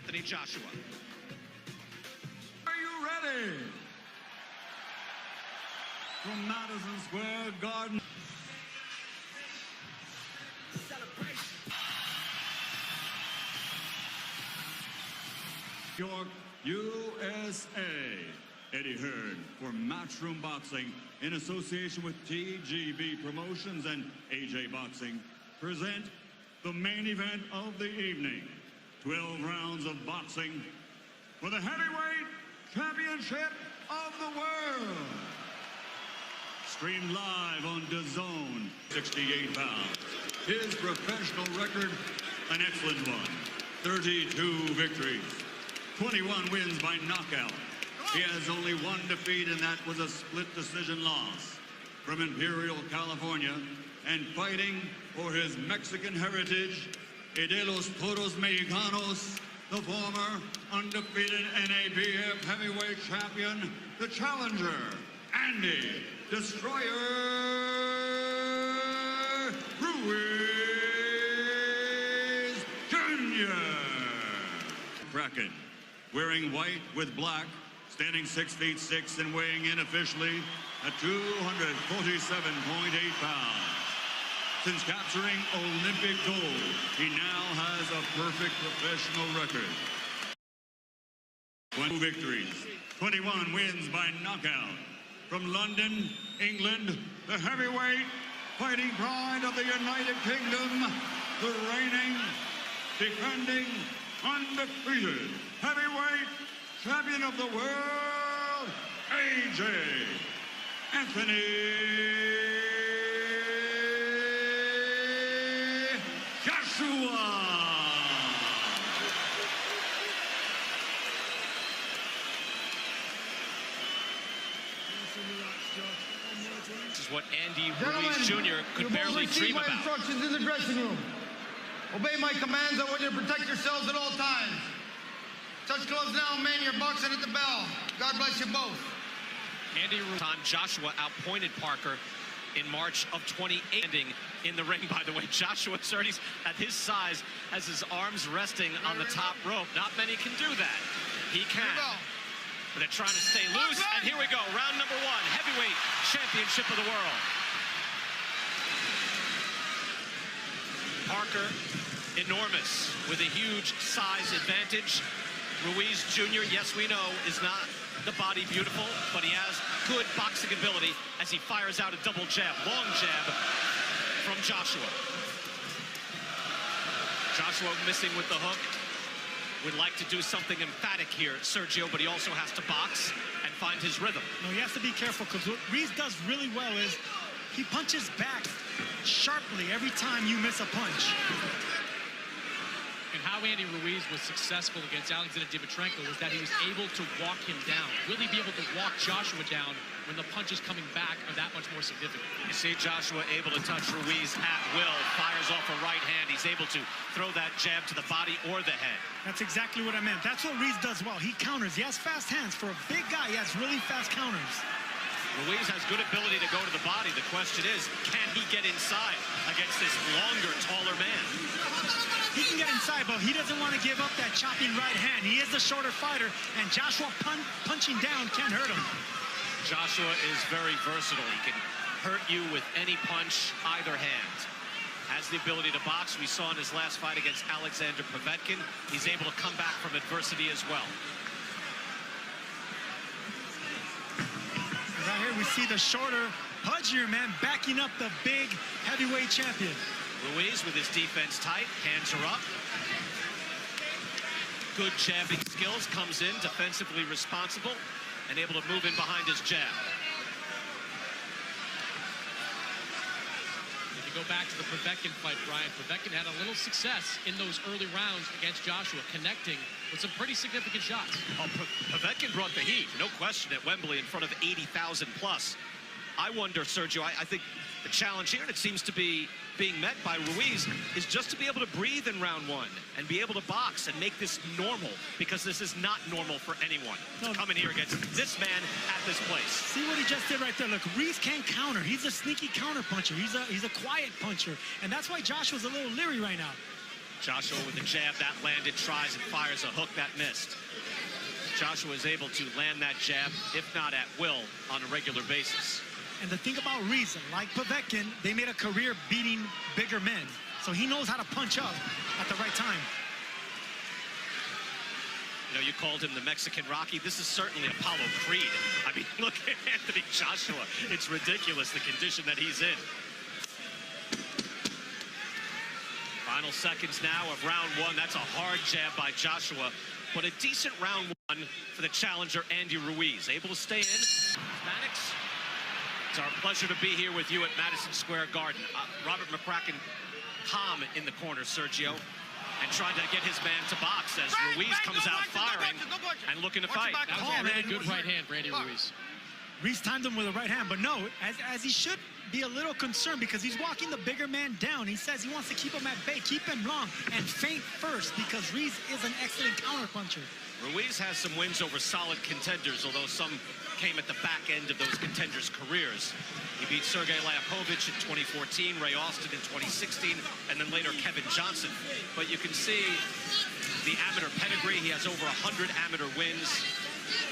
Anthony Joshua. Are you ready? From Madison Square Garden. York, USA. Eddie Hearn for Matchroom Boxing in association with TGB Promotions and AJ Boxing present the main event of the evening. 12 rounds of boxing for the heavyweight championship of the world. Streamed live on DAZN, 68 pounds. His professional record, an excellent one. 32 victories, 21 wins by knockout. He has only one defeat, and that was a split decision loss. From Imperial, California, and fighting for his Mexican heritage, de los Toros Mexicanos, the former undefeated NABF heavyweight champion, the challenger, Andy Destroyer Ruiz Jr. Kraken, wearing white with black, standing 6'6" and weighing in officially at 247.8 pounds. Since capturing Olympic gold, he now has a perfect professional record. 20 victories, 21 wins by knockout. From London, England, the heavyweight fighting pride of the United Kingdom, the reigning, defending, undefeated heavyweight champion of the world, AJ Anthony Joshua. This is what Andy Ruiz Jr. could barely dream about. Instructions in the dressing room. Obey my commands. I want you to protect yourselves at all times. Touch gloves now, man. You're boxing at the bell. God bless you both. Andy Ruiz on Joshua outpointed Parker in March of 2018 in the ring. By the way, Joshua already at his size has his arms resting on the top rope. Not many can do that. He can. But they're trying to stay loose. And here we go. Round number one. Heavyweight championship of the world. Parker, enormous, with a huge size advantage. Ruiz Jr., yes, we know, is not the body beautiful, but he has good boxing ability as he fires out a double jab, long jab from Joshua. Joshua missing with the hook. Would like to do something emphatic here, Sergio, but he also has to box and find his rhythm. No, he has to be careful, because what Ruiz does really well is he punches back sharply every time you miss a punch. And how Andy Ruiz was successful against Alexander Dimitrenko was that he was able to walk him down. Will he be able to walk Joshua down when the punches coming back are that much more significant? You see Joshua able to touch Ruiz at will, fires off a right hand. He's able to throw that jab to the body or the head. That's exactly what I meant. That's what Ruiz does well. He counters. He has fast hands. For a big guy, he has really fast counters. Ruiz has good ability to go to the body. The question is, can he get inside against this longer, taller man? He can get inside, but he doesn't want to give up that chopping right hand. He is the shorter fighter, and Joshua punching down can't hurt him. Joshua is very versatile. He can hurt you with any punch, either hand. Has the ability to box. We saw in his last fight against Alexander Povetkin. He's able to come back from adversity as well. Right here we see the shorter, pudgier man backing up the big heavyweight champion. Ruiz with his defense tight, hands are up. Good jabbing skills, comes in defensively responsible and able to move in behind his jab. If you go back to the Povetkin fight, Brian, Povetkin had a little success in those early rounds against Joshua, connecting with some pretty significant shots. Oh, Povetkin brought the heat, no question, at Wembley in front of 80,000 plus. I wonder, Sergio, I think the challenge here, and it seems to be being met by Ruiz, is just to be able to breathe in round one and be able to box and make this normal, because this is not normal for anyone to come in here against this man at this place. See what he just did right there. Look, Ruiz can't counter. He's a sneaky counter puncher. He's a quiet puncher, and that's why Joshua's a little leery right now. Joshua with a jab that landed, tries and fires a hook that missed. Joshua is able to land that jab, if not at will, on a regular basis. And the thing about Ruiz, like Povetkin, they made a career beating bigger men. So he knows how to punch up at the right time. You know, you called him the Mexican Rocky. This is certainly Apollo Creed. I mean, look at Anthony Joshua. It's ridiculous, the condition that he's in. Final seconds now of round one. That's a hard jab by Joshua, but a decent round one for the challenger, Andy Ruiz. Able to stay in. Hispanics, it's our pleasure to be here with you at Madison Square Garden. Robert McCracken calm in the corner, Sergio, and trying to get his man to box as Ruiz comes out firing and looking to fight. That was a really good right hand for Andy Ruiz. Ruiz timed him with a right hand, but no, as he should be a little concerned because he's walking the bigger man down. He says he wants to keep him at bay, keep him long, and feint first because Ruiz is an excellent counterpuncher. Ruiz has some wins over solid contenders, although some came at the back end of those contenders' careers. He beat Sergey Liakovich in 2014, Ray Austin in 2016, and then later Kevin Johnson. But you can see the amateur pedigree. He has over 100 amateur wins.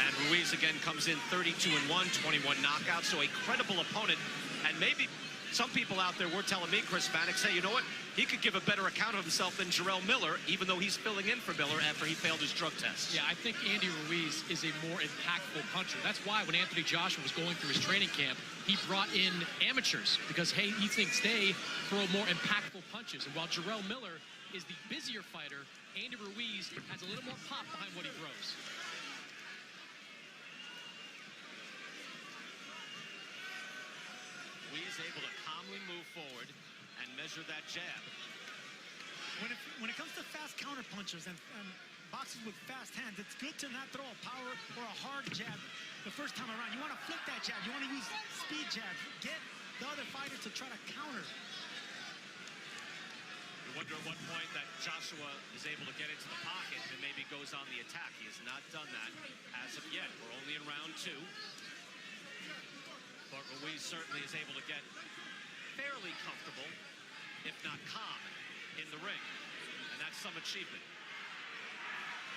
And Ruiz again comes in 32-1, 21 knockouts, so a credible opponent. And maybe some people out there were telling me, Chris Mannix, hey, you know what? He could give a better account of himself than Jarrell Miller, even though he's filling in for Miller after he failed his drug test. Yeah, I think Andy Ruiz is a more impactful puncher. That's why when Anthony Joshua was going through his training camp, he brought in amateurs because, hey, he thinks they throw more impactful punches. And while Jarrell Miller is the busier fighter, Andy Ruiz has a little more pop behind what he throws. Ruiz able to calmly move forward and measure that jab. When it comes to fast counterpunchers and boxers with fast hands, it's good to not throw a power or a hard jab the first time around. You want to flip that jab. You want to use speed jabs. Get the other fighter to try to counter. You wonder at what point that Joshua is able to get into the pocket and maybe goes on the attack. He has not done that as of yet. We're only in round two. But Ruiz certainly is able to get fairly comfortable, if not calm, in the ring. And that's some achievement.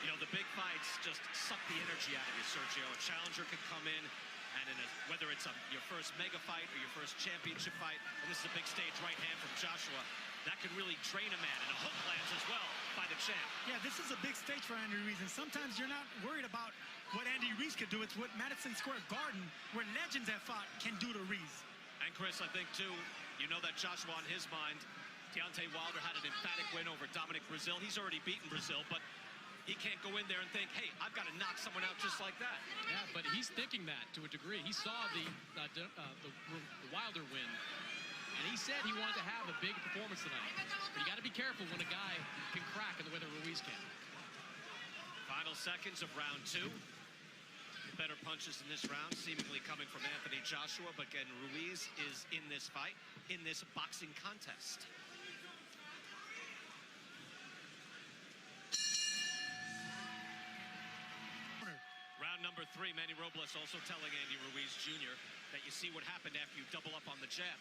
You know, the big fights just suck the energy out of you, Sergio. A challenger can come in, and whether it's your first mega fight or your first championship fight, and this is a big stage right hand from Joshua, that can really drain a man, and a hook lands as well by the champ. Yeah, this is a big stage for Andy Ruiz, and sometimes you're not worried about what Andy Ruiz could do. It's what Madison Square Garden, where legends have fought, can do to Ruiz. And Chris, I think too, you know that Joshua on his mind, Deontay Wilder had an emphatic win over Dominic Brazil. He's already beaten Brazil, but he can't go in there and think, hey, I've got to knock someone out just like that. Yeah, but he's thinking that to a degree. He saw the Wilder win, and he said he wanted to have a big performance tonight. But you got to be careful when a guy can crack in the way that Ruiz can. Final seconds of round two. Better punches in this round, seemingly coming from Anthony Joshua, but again, Ruiz is in this fight, in this boxing contest. Round number three, Manny Robles also telling Andy Ruiz Jr. that you see what happened after you double up on the jab.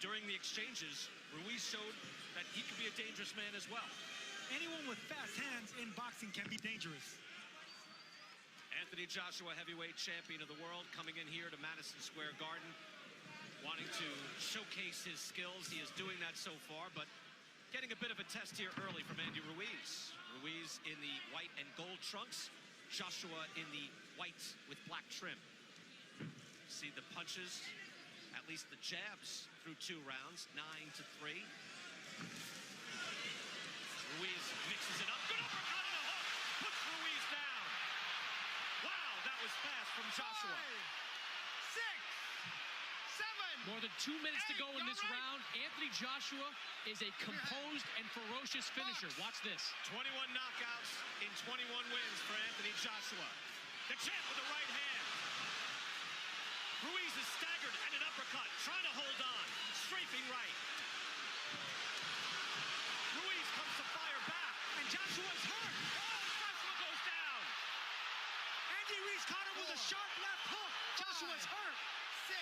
During the exchanges, Ruiz showed that he could be a dangerous man as well. Anyone with fast hands in boxing can be dangerous. Anthony Joshua, heavyweight champion of the world, coming in here to Madison Square Garden, wanting to showcase his skills. He is doing that so far, but getting a bit of a test here early from Andy Ruiz. Ruiz in the white and gold trunks, Joshua in the white with black trim. See the punches, at least the jabs through 2 rounds, 9-3. Ruiz mixes it up. Good uppercut and a hook. Puts Ruiz down. Wow, that was fast from Joshua. 5, 6, 7. More than 2 minutes to go in this round. Anthony Joshua is a composed and ferocious finisher. Watch this. 21 knockouts in 21 wins for Anthony Joshua. The champ with the right hand. Ruiz is staggered and an uppercut, trying to hold on. Strafing right. Ruiz comes to fire back, and Joshua's hurt. Oh, Joshua goes down. Andy Ruiz caught him with a sharp left hook. Joshua's hurt. 6,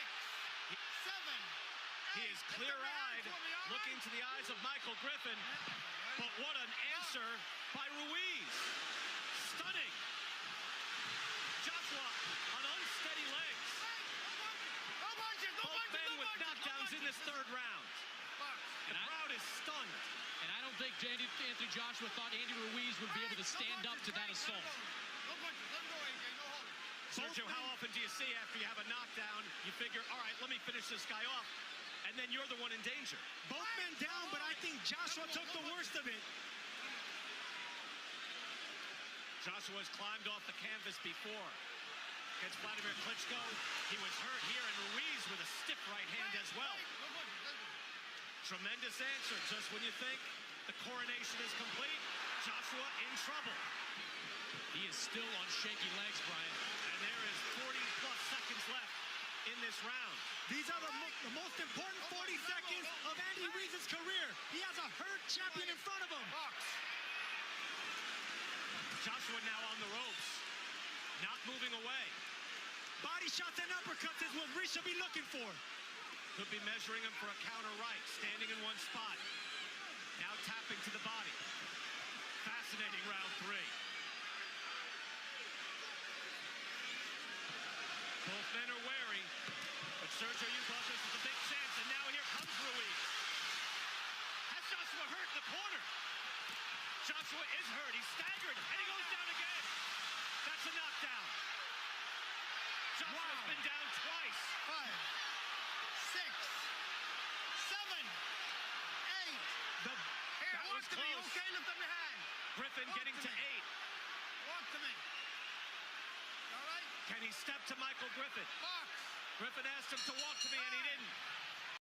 7. He is clear-eyed, looking to the eyes of Michael Griffin. But what an answer by Ruiz. Stunning. Joshua on unsteady legs. Both men with knockdowns in this third round. The crowd is stunned. And I don't think Anthony Joshua thought Andy Ruiz would be able to stand up to that assault. Sergio, how often do you see after you have a knockdown, you figure, all right, let me finish this guy off, and then you're the one in danger? Both men down, but I think Joshua took the worst of it. Joshua's climbed off the canvas before. Against Vladimir Klitschko, he was hurt here, and Ruiz with a stiff right hand as well. Tremendous answer. Just when you think the coronation is complete, Joshua in trouble. He is still on shaky legs, Brian. And there is 40-plus seconds left in this round. These are the most important 40 seconds of Andy Ruiz's career. He has a hurt champion in front of him. Joshua now on the ropes, not moving away. Body shots and uppercuts is what Ruiz should be looking for. Could be measuring him for a counter right, standing in one spot. Now tapping to the body. Fascinating round three. Both men are wary, but Sergio, you thought this was a big chance, and now here comes Ruiz. Has Joshua hurt in the corner? Joshua is hurt. He's staggered, and he goes down again. That's a knockdown. Joshua's been down twice. 5, 6, 7, 8. That was Walk to me, close. okay? Lift up your hand. Griffin getting to 8. Walk to me. All right? Can he step to Michael Griffin? Box. Griffin asked him to walk to me, and he didn't.